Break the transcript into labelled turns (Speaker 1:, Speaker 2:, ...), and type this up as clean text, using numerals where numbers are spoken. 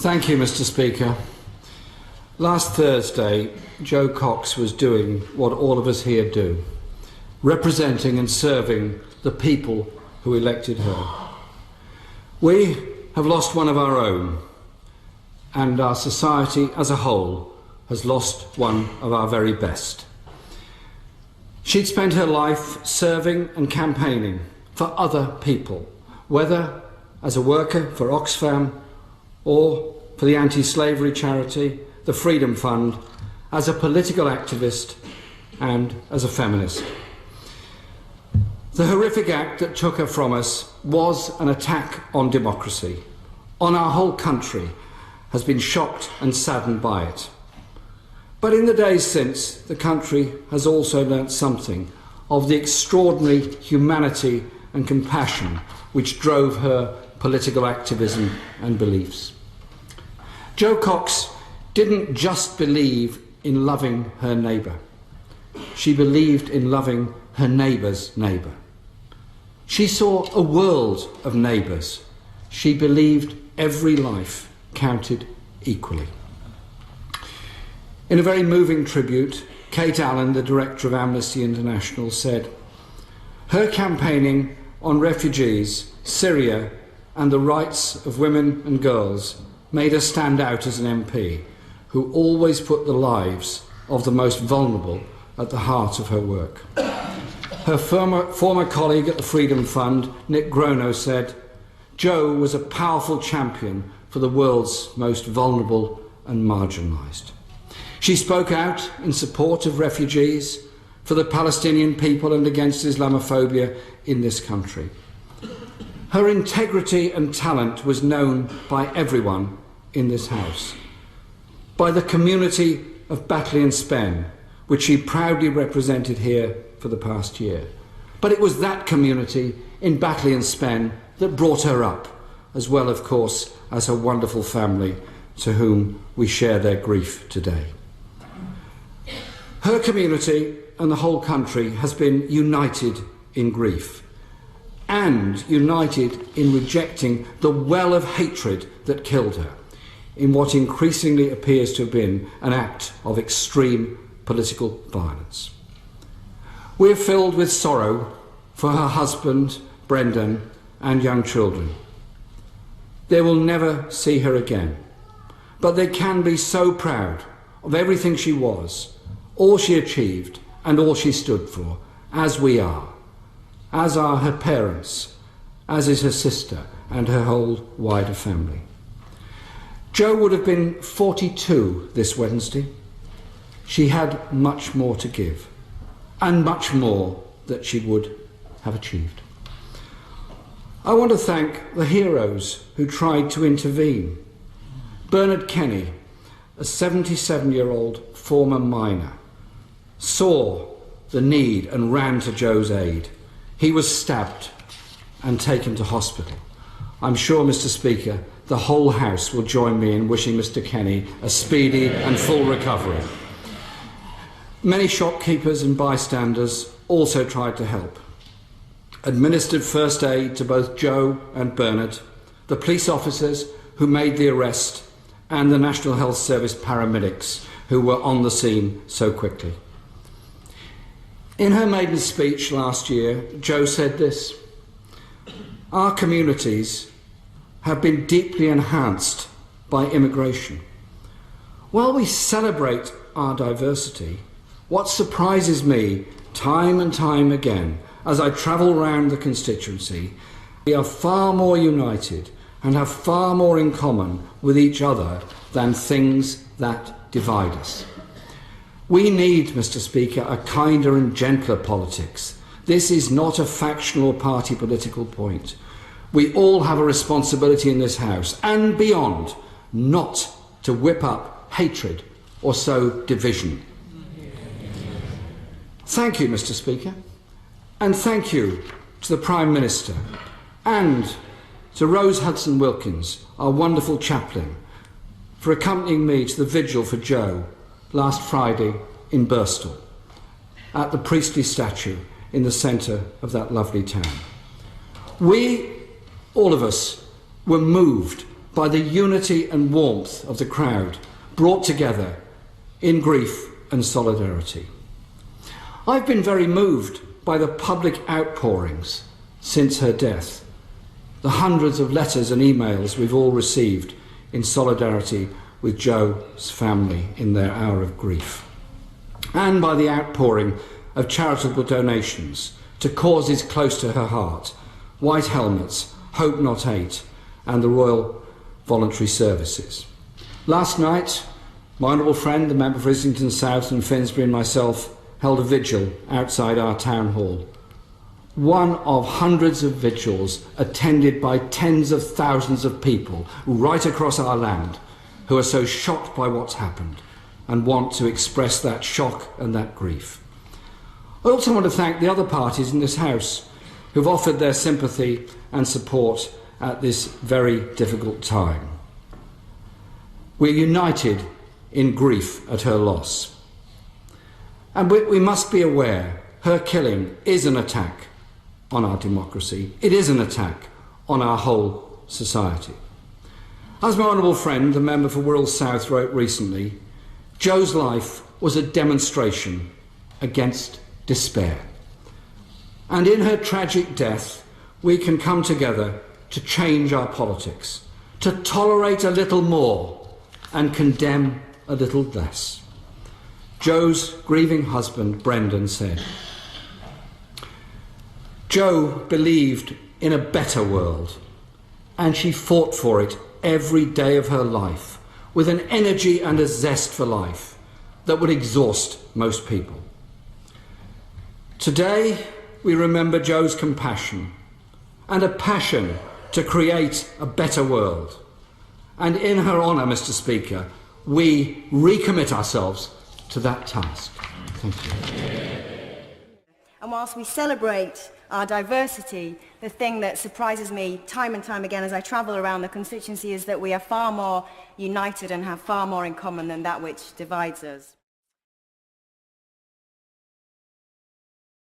Speaker 1: Thank you, Mr. Speaker. Last Thursday, Jo Cox was doing what all of us here do, representing and serving the people who elected her. We have lost one of our own, and our society as a whole has lost one of our very best. She'd spent her life serving and campaigning for other people, whether as a worker for Oxfam or for the anti-slavery charity, the Freedom Fund, as a political activist and as a feminist. The horrific act that took her from us was an attack on democracy, on our whole country, has been shocked and saddened by it. But in the days since, the country has also learnt something of the extraordinary humanity and compassion which drove her political activism and beliefs. Jo Cox didn't just believe in loving her neighbour. She believed in loving her neighbour's neighbour. She saw a world of neighbours. She believed every life counted equally. In a very moving tribute, Kate Allen, the director of Amnesty International, said, "Her campaigning on refugees, Syria, and the rights of women and girls made her stand out as an MP who always put the lives of the most vulnerable at the heart of her work." Her former colleague at the Freedom Fund, Nick Grono, said, "Jo was a powerful champion for the world's most vulnerable and marginalised. She spoke out in support of refugees, for the Palestinian people and against Islamophobia in this country. Her integrity and talent was known by everyone in this House, by the community of Batley and Spen, which she proudly represented here for the past year. But it was that community in Batley and Spen that brought her up, as well, of course, as her wonderful family, to whom we share their grief today. Her community and the whole country has been united in grief and united in rejecting the well of hatred that killed her, in what increasingly appears to have been an act of extreme political violence. We are filled with sorrow for her husband, Brendan, and young children. They will never see her again, but they can be so proud of everything she was, all she achieved, and all she stood for, as we are, as are her parents, as is her sister and her whole wider family. Jo would have been 42 this Wednesday. She had much more to give, and much more that she would have achieved. I want to thank the heroes who tried to intervene. Bernard Kenny, a 77-year-old former miner, saw the need and ran to Jo's aid. He was stabbed and taken to hospital. I'm sure, Mr. Speaker, the whole House will join me in wishing Mr. Kenny a speedy and full recovery. Many shopkeepers and bystanders also tried to help, administered first aid to both Jo and Bernard, the police officers who made the arrest, and the National Health Service paramedics who were on the scene so quickly. In her maiden speech last year, Jo said this: "Our communities have been deeply enhanced by immigration. While we celebrate our diversity, what surprises me time and time again as I travel round the constituency, we are far more united and have far more in common with each other than things that divide us. We need, Mr. Speaker, a kinder and gentler politics. This is not a factional or party political point. We all have a responsibility in this House and beyond not to whip up hatred or sow division." Thank you, Mr. Speaker, and thank you to the Prime Minister and to Rose Hudson Wilkins, our wonderful chaplain, for accompanying me to the vigil for Jo last Friday in Birstall, at the priestly statue in the centre of that lovely town. We, all of us, were moved by the unity and warmth of the crowd brought together in grief and solidarity. I've been very moved by the public outpourings since her death, the hundreds of letters and emails we've all received in solidarity with Jo's family in their hour of grief, and by the outpouring of charitable donations to causes close to her heart: White Helmets, Hope Not Hate, and the Royal Voluntary Services. Last night, my honourable friend, the member for Islington South and Finsbury, and myself held a vigil outside our town hall. One of hundreds of vigils attended by tens of thousands of people right across our land who are so shocked by what's happened and want to express that shock and that grief. I also want to thank the other parties in this House who've offered their sympathy and support at this very difficult time. We're united in grief at her loss. And we must be aware her killing is an attack on our democracy. It is an attack on our whole society. As my honourable friend, the member for Wirral South, wrote recently, Jo's life was a demonstration against despair. And in her tragic death, we can come together to change our politics, to tolerate a little more and condemn a little less. Jo's grieving husband, Brendan, said, Jo believed in a better world, and she fought for it every day of her life with an energy and a zest for life that would exhaust most people. Today, we remember Jo's compassion and a passion to create a better world. And in her honour, Mr. Speaker, we recommit ourselves to that task. Thank you.
Speaker 2: And whilst we celebrate our diversity, the thing that surprises me time and time again as I travel around the constituency is that we are far more united and have far more in common than that which divides us.